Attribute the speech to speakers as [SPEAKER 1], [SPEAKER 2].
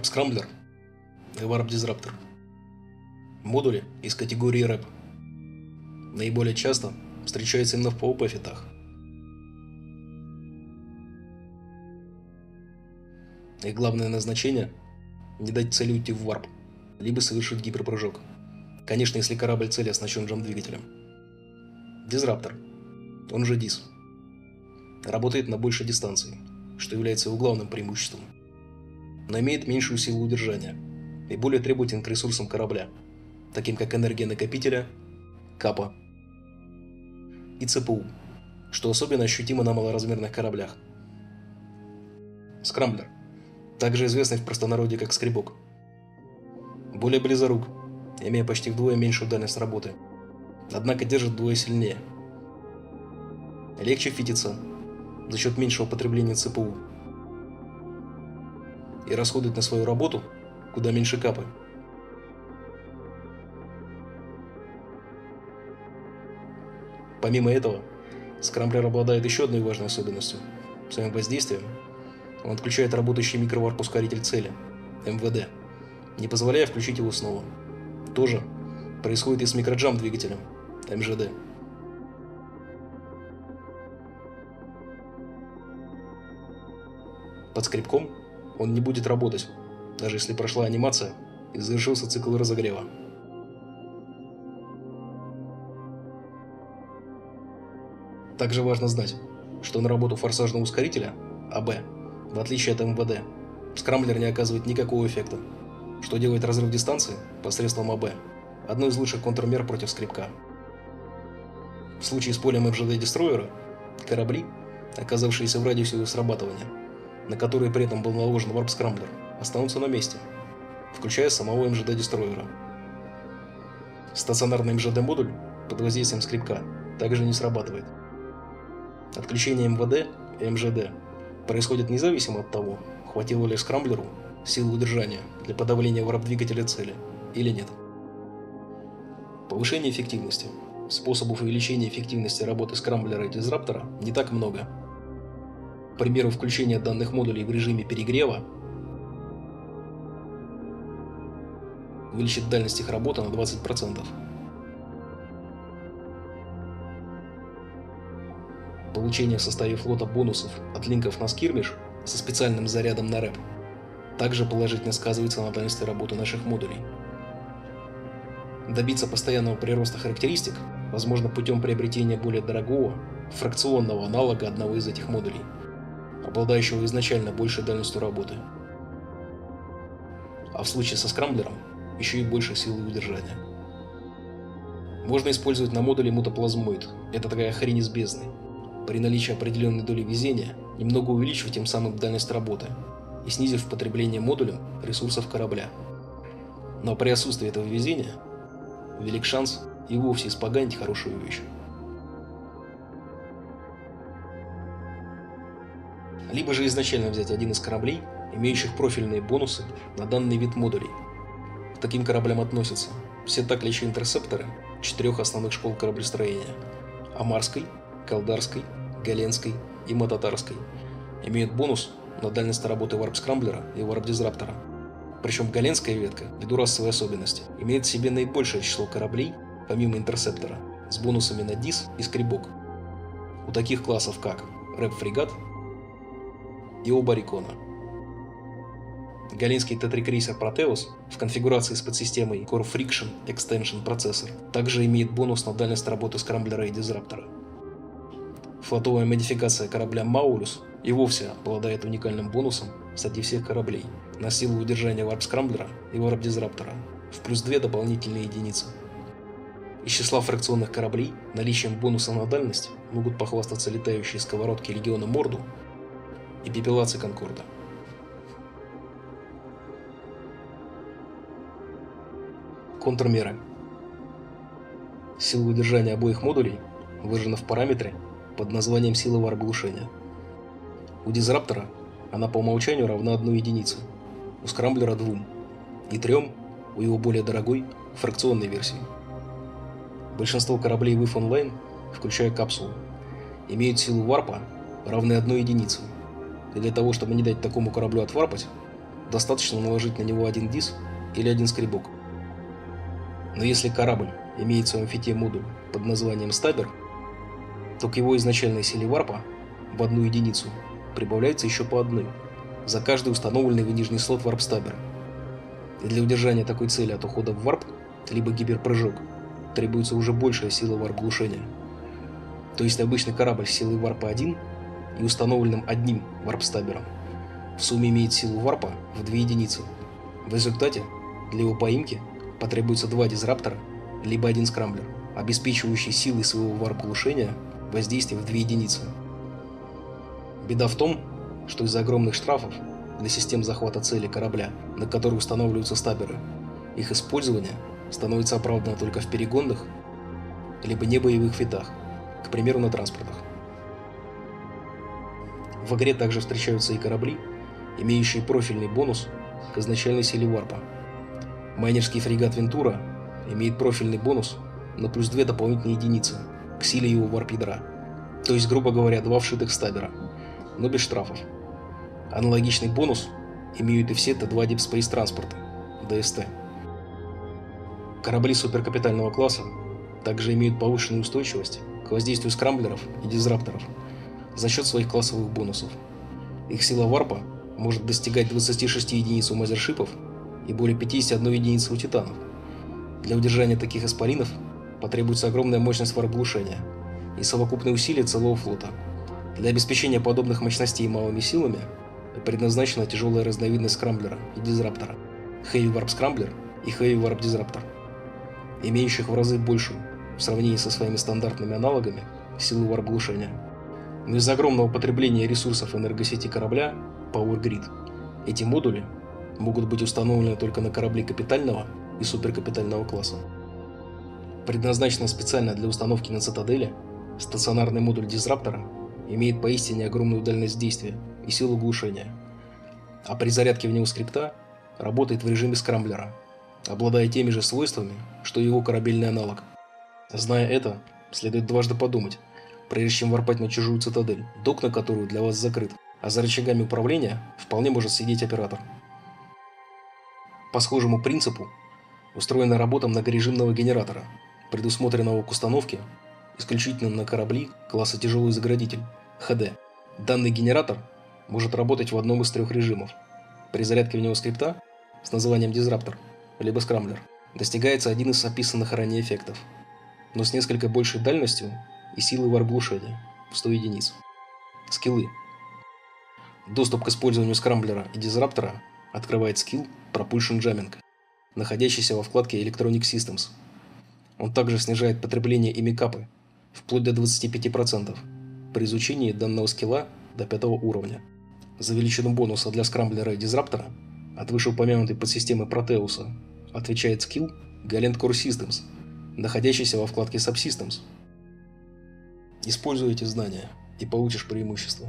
[SPEAKER 1] Warp-скрамблер и Warp-дизраптор. Модули из категории REP наиболее часто встречаются именно в PvP фитах. Их главное назначение – не дать цели уйти в варп, либо совершить гиперпрыжок. Конечно, если корабль цели оснащен джамп-двигателем. Дизраптор, он же ДИС, работает на большей дистанции, что является его главным преимуществом, но имеет меньшую силу удержания и более требователен к ресурсам корабля, таким как энергия накопителя, капа и ЦПУ, что особенно ощутимо на малоразмерных кораблях. Скрамблер, также известный в простонародье как скребок, более близорук, имея почти вдвое меньшую дальность работы, однако держит вдвое сильнее. Легче фитится за счет меньшего потребления ЦПУ и расходует на свою работу куда меньше капы. Помимо этого, скрамблер обладает еще одной важной особенностью. Своим воздействием он отключает работающий микроварп-ускоритель цели, МВД, не позволяя включить его снова. То же происходит и с микроджамп-двигателем, МЖД. Под скребком он не будет работать, даже если прошла анимация и завершился цикл разогрева. Также важно знать, что на работу форсажного ускорителя, АБ, в отличие от МВД, скрамблер не оказывает никакого эффекта, что делает разрыв дистанции посредством АБ одной из лучших контрмер против скребка. В случае с полем МЖД-дестройера, корабли, оказавшиеся в радиусе его срабатывания, на которые при этом был наложен варп-скрамблер, останутся на месте, включая самого МЖД-дестройера. Стационарный МЖД-модуль под воздействием скребка также не срабатывает. Отключение МВД и МЖД происходит независимо от того, хватило ли скрамблеру силы удержания для подавления варп-двигателя цели или нет. Повышение эффективности. Способов увеличения эффективности работы скрамблера и дизраптора не так много. К примеру, включение данных модулей в режиме перегрева увеличит дальность их работы на 20%. Получение в составе флота бонусов от линков на скирмиш со специальным зарядом на рэп также положительно сказывается на дальности работы наших модулей. Добиться постоянного прироста характеристик возможно путем приобретения более дорогого фракционного аналога одного из этих модулей, обладающего изначально большей дальностью работы. А в случае со скрамблером еще и большей силой удержания. Можно использовать на модуле мутоплазмоид, это такая хрень из бездны. При наличии определенной доли везения немного увеличивать тем самым дальность работы и снизив потребление модулем ресурсов корабля. Но при отсутствии этого везения велик шанс и вовсе испоганить хорошую вещь. Либо же изначально взять один из кораблей, имеющих профильные бонусы на данный вид модулей. К таким кораблям относятся все такличи интерсепторы 4 основных школ кораблестроения – Амарской, Калдарской, Галенской и Мататарской. Имеют бонус на дальность работы варп-скрамблера и варп-дизраптора. Причем Галенская ветка, ввиду расовой особенности, имеет в себе наибольшее число кораблей, помимо интерсептора, с бонусами на ДИС и скребок. У таких классов как рэп-фрегат и оба Рекона. Галенский Т-3 крейсер Протеус в конфигурации с подсистемой Core Friction Extension процессор также имеет бонус на дальность работы скрамблера и дизраптора. Флотовая модификация корабля Маулюс и вовсе обладает уникальным бонусом среди всех кораблей на силу удержания варп-скрамблера и варп-дизраптора в плюс 2 дополнительные единицы. Из числа фракционных кораблей наличием бонуса на дальность могут похвастаться летающие сковородки Легиона Морду и пепелацы Конкорда. Контрмеры. Сила удержания обоих модулей выражена в параметре под названием сила варп-глушения. У дизраптора она по умолчанию равна 1 единице, у скрамблера 2 и 3 у его более дорогой фракционной версии. Большинство кораблей WIF Online, включая капсулу, имеют силу варпа равной 1 единице, и для того, чтобы не дать такому кораблю отварпать, достаточно наложить на него один диск или один скребок. Но если корабль имеет в своем фите модуль под названием стабер, то к его изначальной силе варпа в 1 единицу прибавляется еще по 1 за каждый установленный в нижний слот варп-стабера. И для удержания такой цели от ухода в варп, либо гиперпрыжок, требуется уже большая сила варп-глушения. То есть обычный корабль с силой варпа 1 и установленным одним варп-стабером в сумме имеет силу варпа в 2 единицы. В результате для его поимки потребуется 2 дизраптора, либо 1 скрамблер, обеспечивающий силой своего варп-глушения воздействие в 2 единицы. Беда в том, что из-за огромных штрафов для систем захвата цели корабля, на которые устанавливаются стаберы, их использование становится оправдано только в перегонных либо небоевых фитах, к примеру, на транспортах. В игре также встречаются и корабли, имеющие профильный бонус к изначальной силе варпа. Майнерский фрегат Вентура имеет профильный бонус на плюс 2 дополнительные единицы к силе его варп-ядра, то есть, грубо говоря, 2 вшитых стабера, но без штрафов. Аналогичный бонус имеют и все Т2 Deep Space транспорты, ДСТ. Корабли суперкапитального класса также имеют повышенную устойчивость к воздействию скрамблеров и дизрапторов за счет своих классовых бонусов. Их сила варпа может достигать 26 единиц у мазершипов и более 51 единицы у титанов. Для удержания таких исполинов потребуется огромная мощность варп-глушения и совокупные усилия целого флота. Для обеспечения подобных мощностей малыми силами предназначена тяжелая разновидность скрамблера и дизраптора – Heavy Warp Scrambler и Heavy Warp Disruptor, имеющих в разы большую, в сравнении со своими стандартными аналогами, силу варп-глушения. Но из-за огромного потребления ресурсов энергосети корабля Power Grid эти модули могут быть установлены только на корабли капитального и суперкапитального класса. Предназначенный специально для установки на цитадели, стационарный модуль дизраптора имеет поистине огромную дальность действия и силу глушения, а при зарядке в него скрипта работает в режиме скрамблера, обладая теми же свойствами, что и его корабельный аналог. Зная это, следует дважды подумать, прежде чем варпать на чужую цитадель, док на которую для вас закрыт, а за рычагами управления вполне может сидеть оператор. По схожему принципу устроена работа многорежимного генератора, предусмотренного к установке исключительно на корабли класса тяжелый заградитель ХД. Данный генератор может работать в одном из 3 режимов. При зарядке в него скрипта с названием дизраптор либо скрамблер достигается один из описанных ранее эффектов, но с несколько большей дальностью и силой варп-глушения в 100 единиц. Скиллы. Доступ к использованию скрамблера и дизраптора открывает скилл Propulsion Jamming, находящийся во вкладке Electronic Systems. Он также снижает потребление ими капы вплоть до 25% при изучении данного скилла до 5 уровня. За величину бонуса для скрамблера и дизраптора от вышеупомянутой подсистемы Протеуса отвечает скилл Gallant Core Systems, находящийся во вкладке Subsystems. Используй эти знания и получишь преимущество.